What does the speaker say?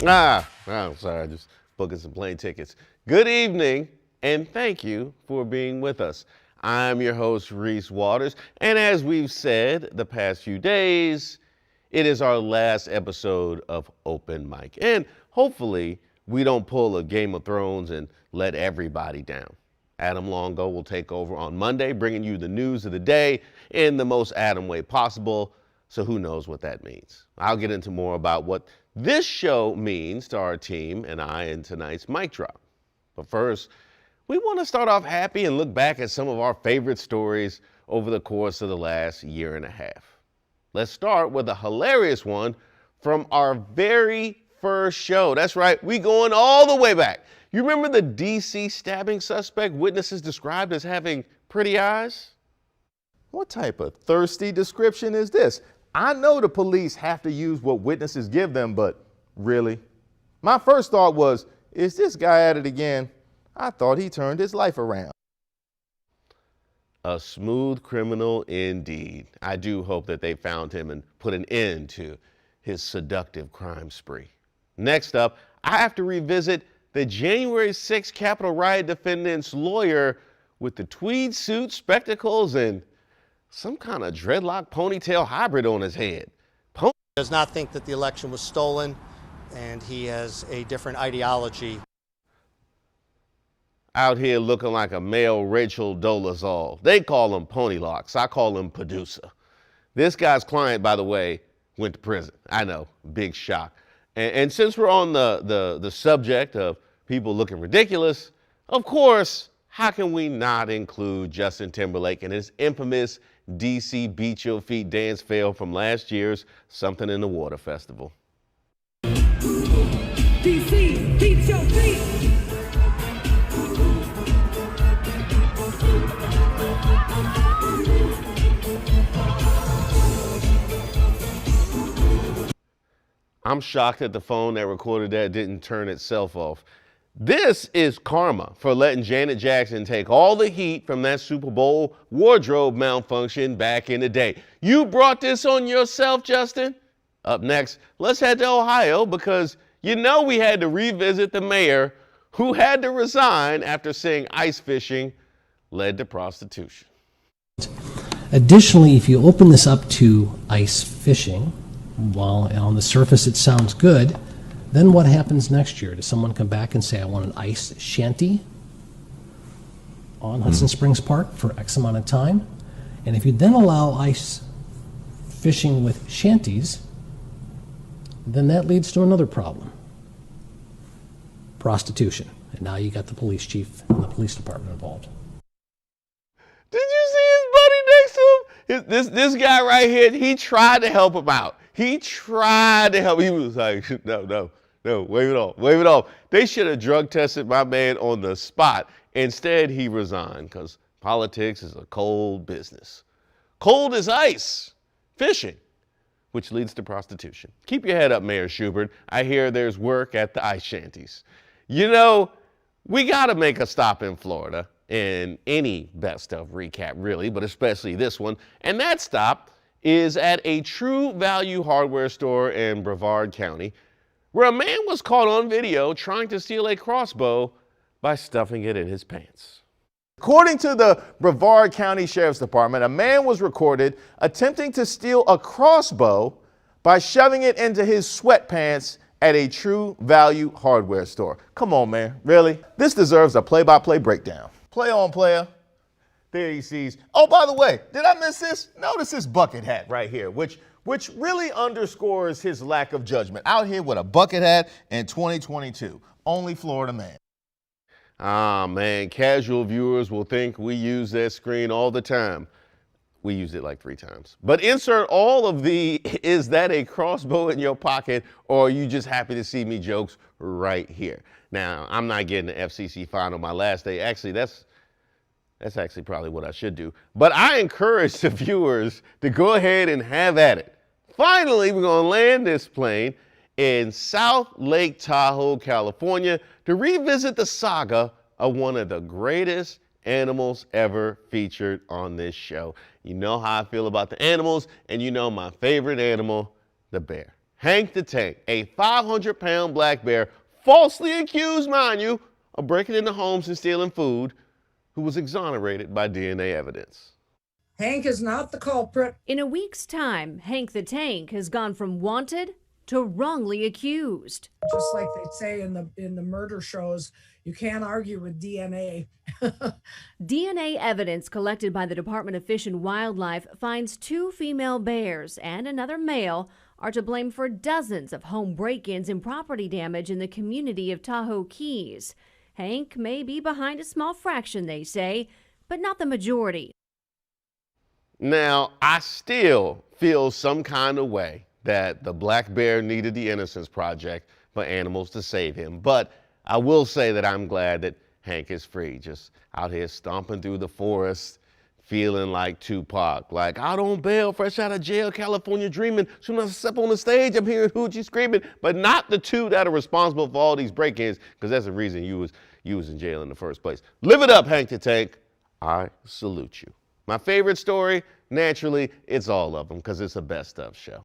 I'm sorry, just booking some plane tickets. Good evening, and thank you for being with us. I'm your host, Reese Waters, and as we've said the past few days, it is our last episode of Open Mic. And hopefully, we don't pull a Game of Thrones and let everybody down. Adam Longo will take over on Monday, bringing you the news of the day in the most Adam way possible. So who knows what that means. I'll get into more about what this show means to our team and I in tonight's mic drop. But first, we want to start off happy and look back at some of our favorite stories over the course of the last year and a half. Let's start with a hilarious one from our very first show. That's right, we going all the way back. You remember the DC stabbing suspect witnesses described as having pretty eyes? What type of thirsty description is this? I know the police have to use what witnesses give them, but really? My first thought was, is this guy at it again? I thought he turned his life around. A smooth criminal indeed. I do hope that they found him and put an end to his seductive crime spree. Next up, I have to revisit the January 6th Capitol riot defendant's lawyer with the tweed suit, spectacles, and some kind of dreadlock ponytail hybrid on his head. Does not think that the election was stolen, and he has a different ideology. Out here looking like a male Rachel Dolezal. They call him Pony Locks. I call him Producer. This guy's client, by the way, went to prison. I know, big shock. And since we're on the subject of people looking ridiculous, of course, how can we not include Justin Timberlake and his infamous DC Beat Your Feet dance fail from last year's Something in the Water Festival? DC Beat Your Feet! I'm shocked that the phone that recorded that didn't turn itself off. This is karma for letting Janet Jackson take all the heat from that Super Bowl wardrobe malfunction back in the day. You brought this on yourself, Justin. Up next, let's head to Ohio because you know we had to revisit the mayor who had to resign after saying ice fishing led to prostitution. Additionally, if you open this up to ice fishing, while on the surface it sounds good, then what happens next year? Does someone come back and say, I want an ice shanty on Hudson Springs Park for X amount of time? And if you then allow ice fishing with shanties, then that leads to another problem. Prostitution. And now you got the police chief and the police department involved. Did you see his buddy next to him? This guy right here, he tried to help him out. He tried to help. He was like, no, wave it off. They should have drug tested my man on the spot. Instead, he resigned because politics is a cold business. Cold as ice. Fishing, which leads to prostitution. Keep your head up, Mayor Schubert. I hear there's work at the ice shanties. You know, we got to make a stop in Florida in any best of recap, really, but especially this one. And that stop is at a True Value hardware store in Brevard County, where a man was caught on video trying to steal a crossbow by stuffing it in his pants. According to the Brevard County Sheriff's Department, a man was recorded attempting to steal a crossbow by shoving it into his sweatpants at a True Value hardware store. Come on, man, really? This deserves a play-by-play breakdown. Play on, player. There he sees. Oh, by the way, did I miss this? Notice this bucket hat right here, which really underscores his lack of judgment. Out here with a bucket hat in 2022. Only Florida man. Ah, man, casual viewers will think we use that screen all the time. We used it like 3 times. But insert all of the "is that a crossbow in your pocket or are you just happy to see me" jokes right here. Now, I'm not getting an FCC fine on my last day. Actually, that's actually probably what I should do. But I encourage the viewers to go ahead and have at it. Finally, we're going to land this plane in South Lake Tahoe, California, to revisit the saga of one of the greatest animals ever featured on this show. You know how I feel about the animals, and you know my favorite animal, the bear. Hank the Tank, a 500-pound black bear, falsely accused, mind you, of breaking into homes and stealing food, who was exonerated by DNA evidence. Hank is not the culprit. In a week's time, Hank the Tank has gone from wanted to wrongly accused. Just like they say in the murder shows, you can't argue with DNA. DNA evidence collected by the Department of Fish and Wildlife finds 2 female bears and another male are to blame for dozens of home break-ins and property damage in the community of Tahoe Keys. Hank may be behind a small fraction, they say, but not the majority. Now, I still feel some kind of way that the black bear needed the Innocence Project for animals to save him, but I will say that I'm glad that Hank is free, just out here stomping through the forest, feeling like Tupac, like out on bail, fresh out of jail, California dreaming. Soon as I step on the stage, I'm hearing Hoochie screaming, but not the 2 that are responsible for all these break-ins, because that's the reason you was in jail in the first place. Live it up, Hank the Tank. I salute you. My favorite story, naturally, it's all of them, because it's a best of show.